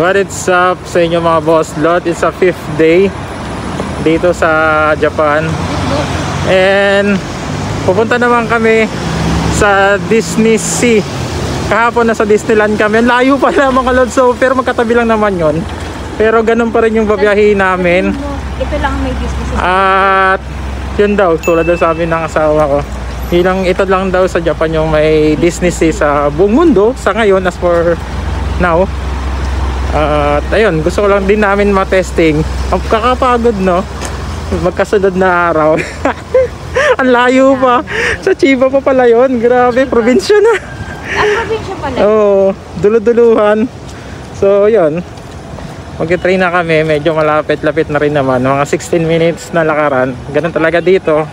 What is up sa inyo mga boss lot? It's a 5th day dito sa Japan. And pupunta naman kami sa Disney Sea. Kahapon na sa Disneyland kami. Layo pa na mga lods, so, pero magkatabi lang naman yon. Pero ganun pa rin yung babiyahin namin. Ito lang may Disney Sea. At yun daw, tulad daw sabi ng asawa ko, ito lang daw sa Japan yung may Disney Sea sa buong mundo sa ngayon, as for now. At ayun, gusto ko lang din namin ma-testing. Ang kakapagod, no? Magkasunod na araw. Ang layo pa. Sa Chiba pa pala yun. Grabe, probinsya na. Probinsya pala. Oo, dulu-duluhan. So yun, mag-train na kami. Medyo malapit-lapit na rin naman. Mga 16 minutes na lakaran. Ganun talaga dito.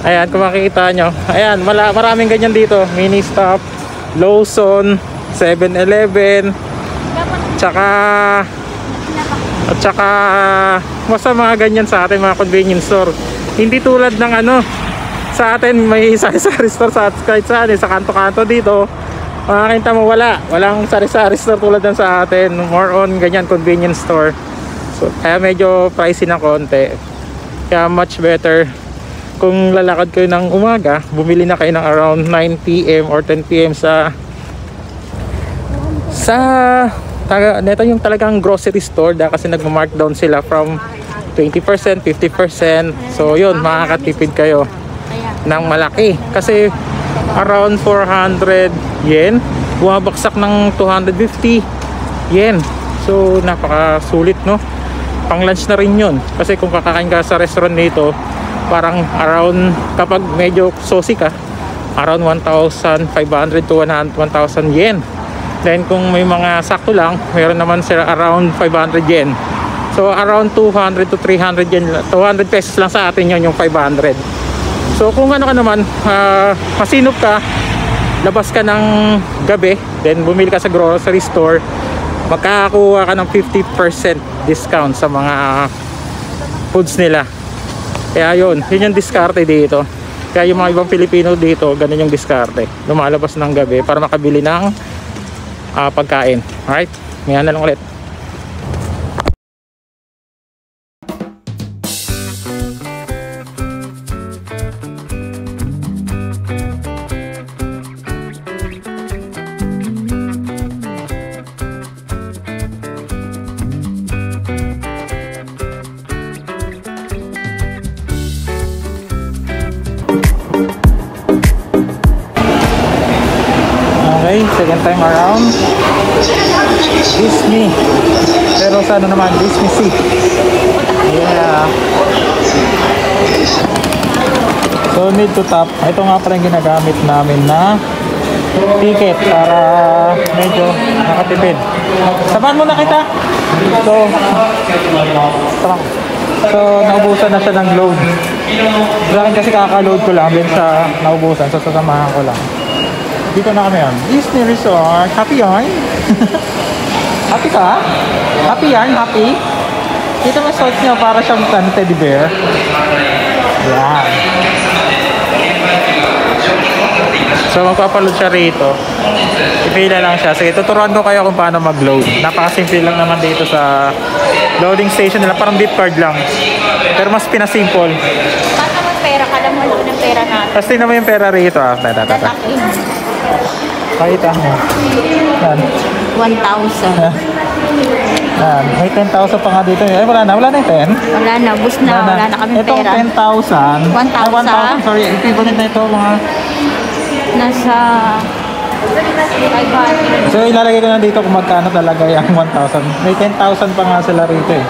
Ayan, kung makikita nyo. Ayan, maraming ganyan dito. Mini stop, Lawson, 7-Eleven, at saka basta mga ganyan sa atin, mga convenience store. Hindi tulad ng sa atin may sari-sari store kahit saan, sa kanto-kanto dito. Makikita mo walang sari-sari store tulad ng sa atin. More on ganyan convenience store. So kaya medyo pricey na konti. Kaya much better kung lalakad kayo ng umaga, bumili na kayo ng around 9 PM or 10 PM neto yung talagang grocery store kasi nagma-markdown sila from 20%, 50%. So yun, makakatipid kayo ng malaki kasi around 400 yen, bumabaksak ng 250 yen. So napakasulit, no? Pang lunch na rin yun kasi kung kakain ka sa restaurant nito, parang around, kapag medyo saucy ka, around 1,500 to 1,000 yen. Then kung may mga sakto lang, meron naman sila around 500 yen. So around 200 to 300 yen, 200 pesos lang sa atin yun, yung 500. So kung ka naman, masinop ka, labas ka ng gabi, then bumili ka sa grocery store, makakakuha ka ng 50% discount sa mga foods nila. Kaya yun yung diskarte dito. Kaya yung mga ibang Pilipino dito, ganun yung diskarte. Lumalabas ng gabi para makabili ng pagkain. Alright, ngayon na lang ulit. Okay, second time around Disney, pero sa naman Disney Sea. Yeah, so need to tap. Ito nga pala yung ginagamit namin na ticket para medyo nakatipid. Sabahan mo na kita. So naubusan na siya ng load. Sa akin kasi kakaload ko lang, din sa naubusan, so sasamahan ko lang. Dito na kami yan. Disney Resort. Happy yan? Happy ka? Happy yan? Happy? Dito may suot niya para siyang teddy bear. Yan. So magpapaload siya rito. Ipila lang siya. Sige, tuturuan ko kayo kung paano mag-load. Napakasimple lang naman dito sa loading station nila. Parang beep card lang. Pero mas pinasimple. Paano mo pera? Kala mo lang ng pera natin. Tapos tingnan mo yung pera rito. Pakita mo. Yan. 1,000. Yan. May 10,000 pa nga dito. Ay, wala na yung 10. Wala na, bus na. Wala na kami pera. Itong 10,000. 1,000. Sorry, equivalent na ito mga... Nasa 500. So, ilalagay ko na dito kung magkano talaga yung 1,000. May 10,000 pa nga sila rito eh.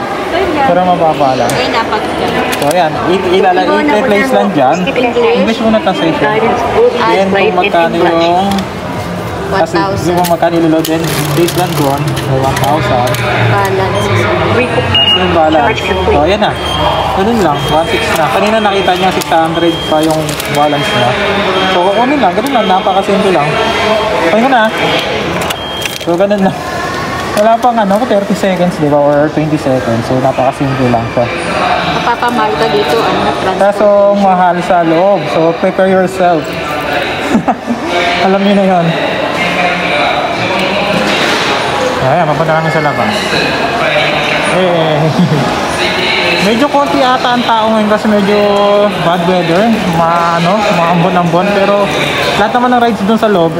Pero mababa lang. Ay, dapat dyan. So, yan. I-place lang dyan. English muna translation. Then, kung magkano yung... Kasi yung magkano ilo-load din, base lang doon, 1,000. Balance. Yung balance. So, yan na. Ganun lang, 1,600 na. Kanina nakita niya 600 pa yung balance na. So, kukunin lang. Ganun lang, napakasimple lang. Okay ko na. So, ganun lang. Wala pang 30 seconds, di ba? Or 20 seconds. So, napakasimple lang siya. Mapapamahal ka dito, Kaso, mahal sa loob. So, prepare yourself. Alam niyo na yun. Ayan, papunta kami sa labas. Medyo konti ata ang tao ngayon kasi medyo bad weather, maambon-ambon, pero lahat naman ng rides dun sa loob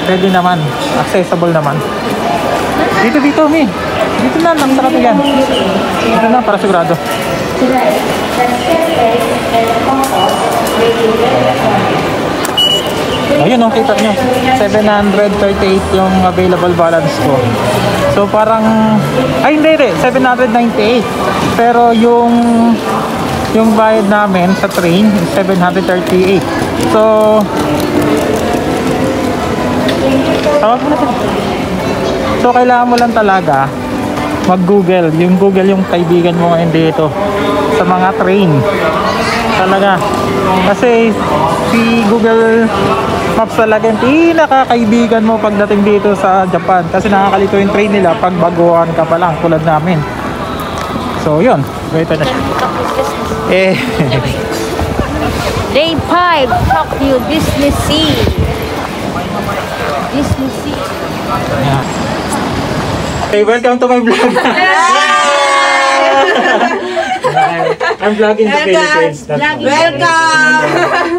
ready naman, accessible naman. Dito Mi, dito na, ang sarap yan. Dito na para sigurado. Ayun, kita nyo, 738 yung available balance ko. So parang, hindi, 798. Pero yung bayad namin sa train is 738. So tawag mo na ito. So kailangan mo lang talaga mag-Google. Yung Google yung kaibigan mo ngayon dito sa mga train. Talaga. Kasi si Google Maps talaga yung pinakakaibigan mo pagdating dito sa Japan. Kasi nakakalito yung train nila pag baguhan ka pa lang tulad namin. So yun. Wait na siya. Day 5, Tokyo Disney Sea. Disney Sea. Yeah. Hey, welcome to my vlog. I'm vlogging the Philippines. Welcome!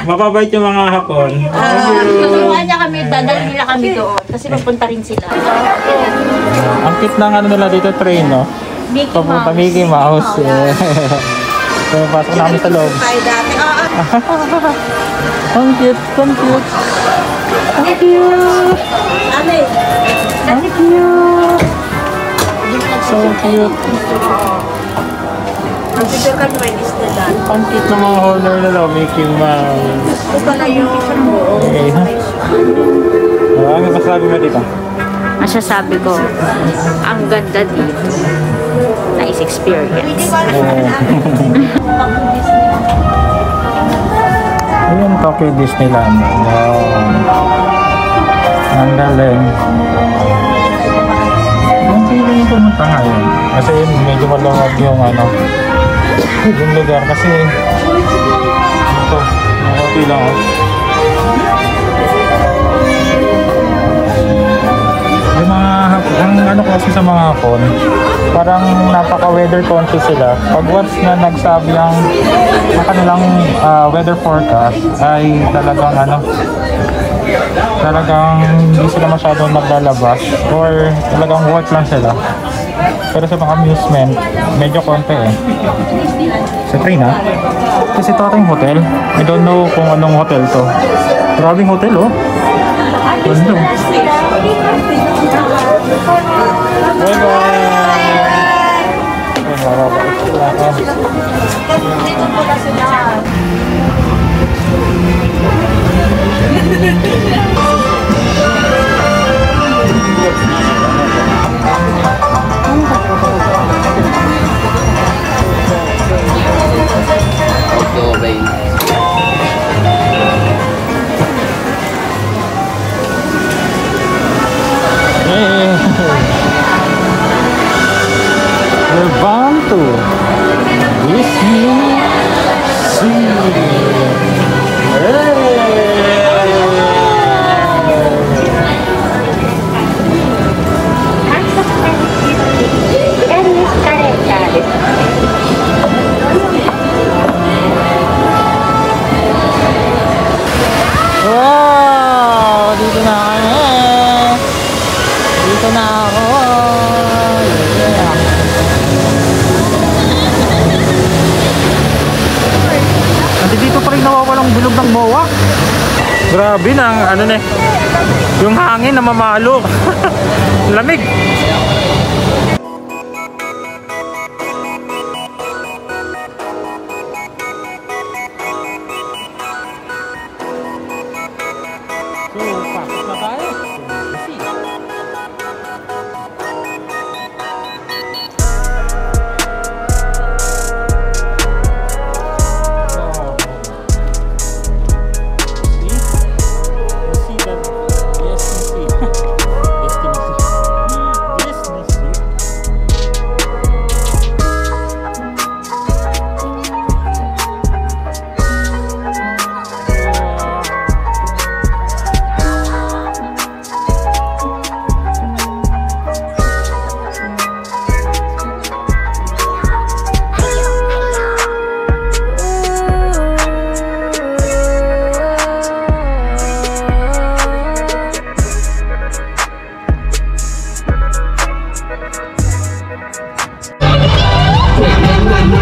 Mababait yung mga Hapon. Tulungan niya kami, dadalhin nila kami doon. Kasi mapunta rin sila. Ang cute ng ano nila dito, train, no? Mickey Papunta Mouse. Mickey Mouse. So, pasok namin sa loob. Tayo dati. Ang cute, ang cute. Ang cute. Ano eh? Ang cute. So cute. Picture ka naman is na dati. Ang cute ng mga holder nila, Mickey Mouse. Ito pala yung Okay, ha? Ano masasabi mo dito? Masasabi ko, ang ganda dito. Nice experience. Ayan, Tokyo Disneyland. Ang galing. Ang feeling ko pumunta ngayon. Kasi medyo maluwag yung yung lugar. Kasi ito, okay lang. Yung mga, ang kasi sa mga Hapon, parang napaka-weather conscious sila. Pag once na nagsabi ang kanilang weather forecast, ay talagang hindi sila masyadong naglalabas or talagang work lang sila. Pero sa mga amusement, medyo konti Sa train kasi ito ating hotel. I don't know kung anong hotel to. Grabing hotel Ganda. We're bound to Disney Sea. Wow! Dito na kami. Dito na ako. Yeah. Dito pa rin nawawalang bilog ng MOA. Grabe na yung hangin na mamalo. Lamig. So, pasok na tayo.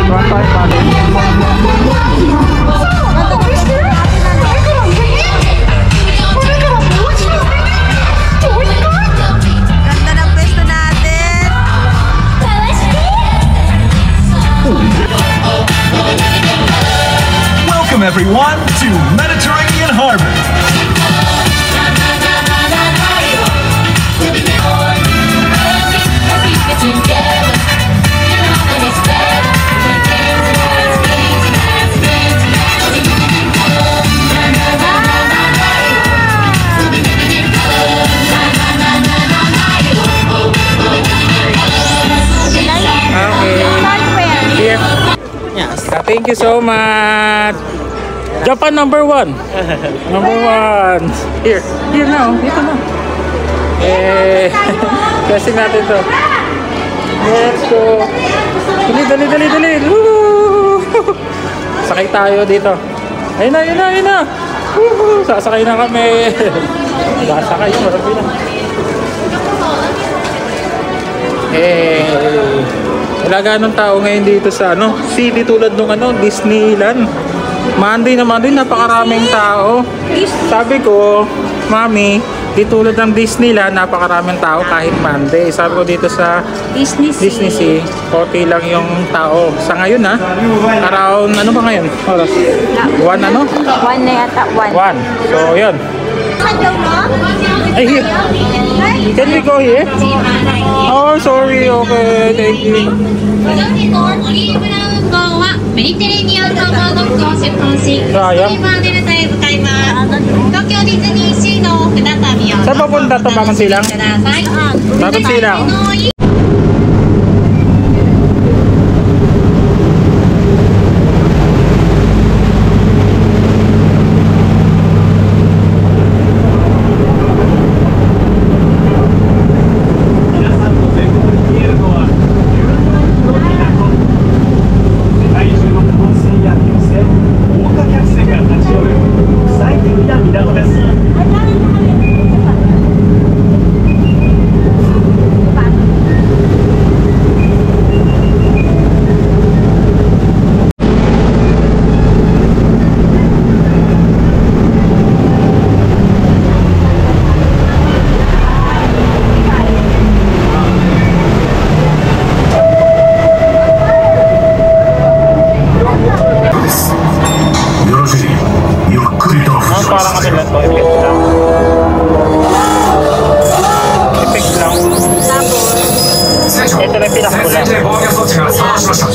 One time money. Ganda ng pwesto natin. Welcome everyone to Mediterranean Harbor. Here. Thank you so much. Japan number 1. Number 1. Here. Here na. Dito na. Testing natin to. Let's go. Dali. Woo! Sakay tayo dito. Ayun na. Woo! Sasakay na kami. Sasakay. Marami na. Wala ganong tao ngayon dito sa city tulad nung Disneyland. Monday na Monday, napakaraming tao. Sabi ko, Mami, di tulad ng Disneyland, napakaraming tao kahit Monday. Sabi ko dito sa Disney Sea, konti lang yung tao. Sa ngayon around, ano ba ngayon? Oras? 1 ano? 1 na yata, 1. 1. So, yun. Ay, here. Can we go here? Oh, sorry. Okay, thank you. ご存知のオリーブラウン号はメディテレーニアン観光ドックを出発し、スあやリーバーデルタへ向かいます。東京ディズニーシーの船旅を Saan papunta to, Bagong Silang? ください。 Bagong Silang. Parang ano lang to, effect lang. Ito lang pinakakulang.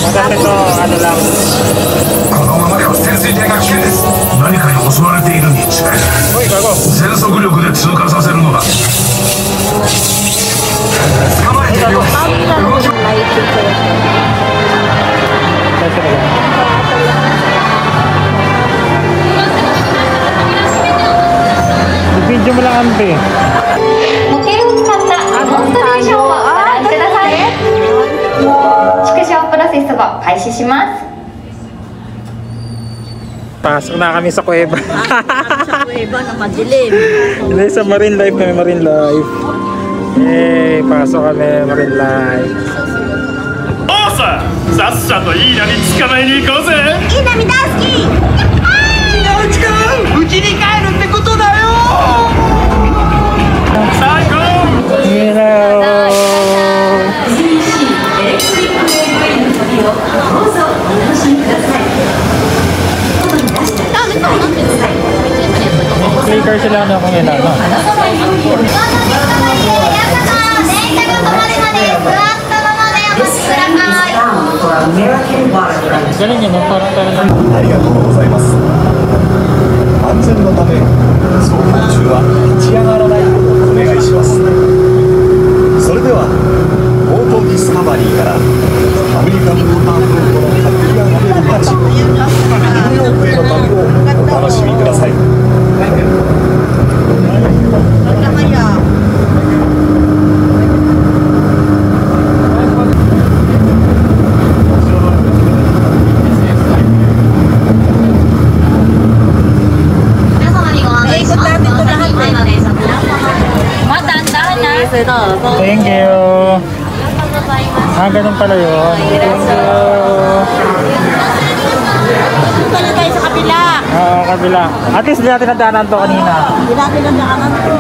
Maganda ito, ano lang. このままでは潜水艇が危険です。何かに襲われているに違いない。 Uy, gago. 全速力で通過させるのだ。捕まえてよ。動き Kasi na lang. Video mo lang, ante. 模型を使ったモンストレーションをご覧ください。縮小プロセスを開始します。 Pasok na kami sa kuweba. Sa kuweba na madilim. Hindi, sa Marine Life kami, Marine Life. Pasok kami, Marine Life. おうささっさといい波捕まえに行こうぜ。いい波大好き。違う。うちに帰るってことだよ。最高。 You know. Clicker sila na kung yun ano. Galing yun, parang talagang ありがとうございます。安全のため走行中は立ち上がらないようお願いします。それではボートディスカバリーからアメリカンモーターフロートのハッピーアンドルたちニューヨークへの旅をお楽しみください。 Thank you. Ganun pala yun. Thank you. At least di natin nadaanan to kanina. Hindi natin ang daanan to.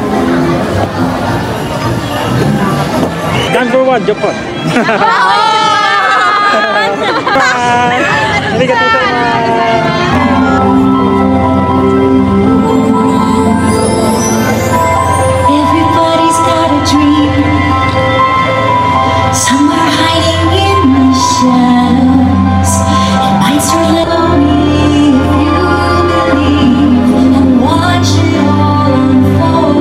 Number 1, Japan. Bye! Arigatou gozaimasu. Everybody's got a dream, somewhere hiding in the shadows. It might surely me if you believe and watch it all unfold.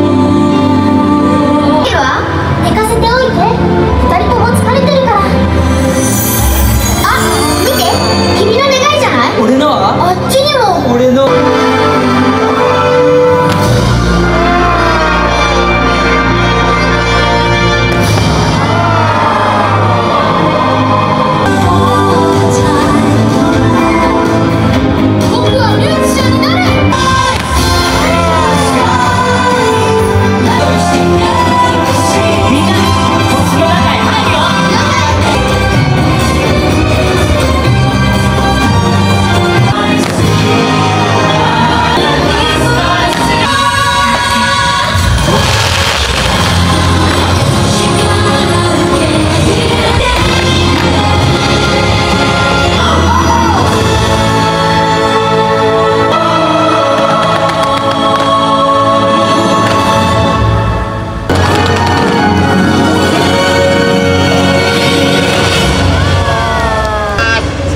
いいわ、寝かせておいて。二人とも疲れてるから。あ、見て、君の願いじゃない？俺のはあっちにも。俺の。僕はミュージシャンになる。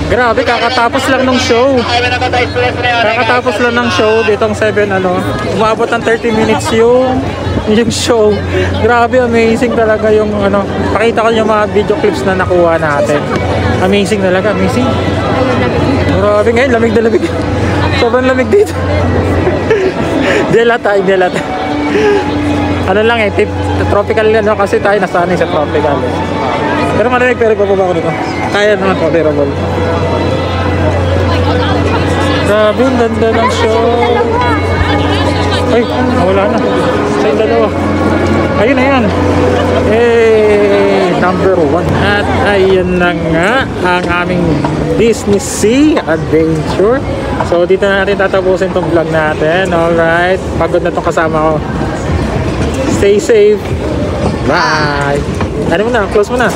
Grabe, kakatapos lang ng show. Kakatapos lang ng show ditong 7 ano. Umabot ng 30 minutes yung show. Grabe, amazing talaga yung ano. Pakita ko yung mga video clips na nakuha natin. Amazing talaga, amazing. Grabe, ngayon lamig na lamig. Sobrang lamig dito. Delata. Ano lang eh, tropical yan, no? Kasi tayo nasanay sa tropical eh. Pero malamig, pero bababa ko dito. Kaya naman po, bearable. Grabe, ang ganda ng show. Ay, wala na. Sa yung dalawa. Ayun na yan. Eh, number 1. At ayun na nga ang aming Disney Sea Adventure. So, dito na natin tatapusin tong vlog natin. Alright. Pagod na tong kasama ko. Stay safe. Bye. Ano mo na? Close mo na.